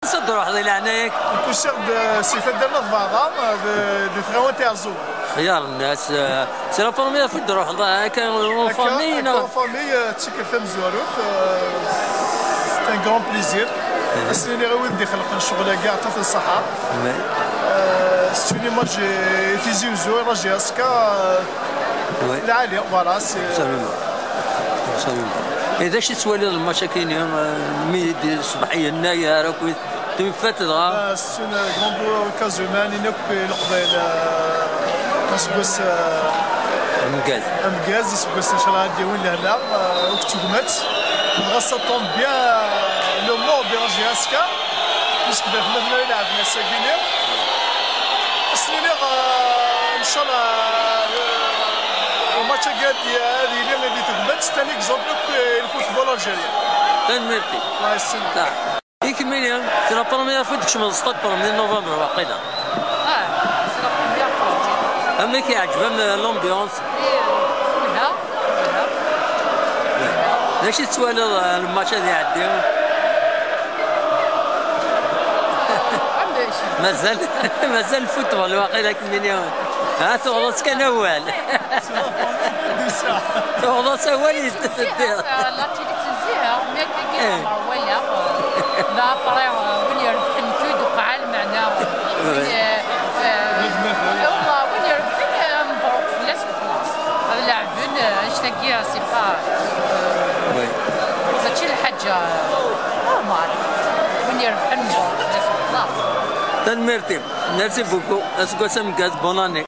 صدروا حظي لعناك. الكوشير سيفا درنا في بعضها دي فغاوان تاع الزور. خيار الناس سي لا بروميير فوا تروح هكا اون فامي. اون فامي تشكل فم زواروف. سي ان غران بليزير. سيني غير ولدي خلق الشغل كاع حتى في الصحة. ستوني ماتش فيزيو زور راجي اسكا العالية فوالا سي سلام. إذا شي سوالي الماتش كاين الميدي الصباحية هنايا راك تفات دغا. سي اون غران اوكازيون نينك القبيل نسقس مكاز نسقس ان شاء الله غادي وين لهنا وكتومات غاسا طون بيان لو مو بيان راجي اسكا باسكو دابا يلعبنا ساكيني سنيني ان شاء الله الماتش هذه اللي تقبل ثاني اكزومبل الفوتبول الجزائري. تنمرتي الله يسلمك. كمليا سي لا بروميير فوا تكشم السطاد من نوفمبر واقيلا. سي لا بروميير فوا. أما كيعجبهم لومبيونس. ماشي تسوالي الماتش هذا يعدي. مازال الفوتبول واقيلا كمليا. تغلط كان اول. تغلط اول يدير. لا تيزيها مي كي ويا لا بري وين يربح الكود وقع المعنى والله وين يربح مبروك فلاس وخلاص هذا لاعبين اشتاقيها سي با هادشي الحاجه نورمال وين يربح مبروك فلاس وخلاص. تنمرتي ميرسي بوكو اسكو سام كاز بون اني.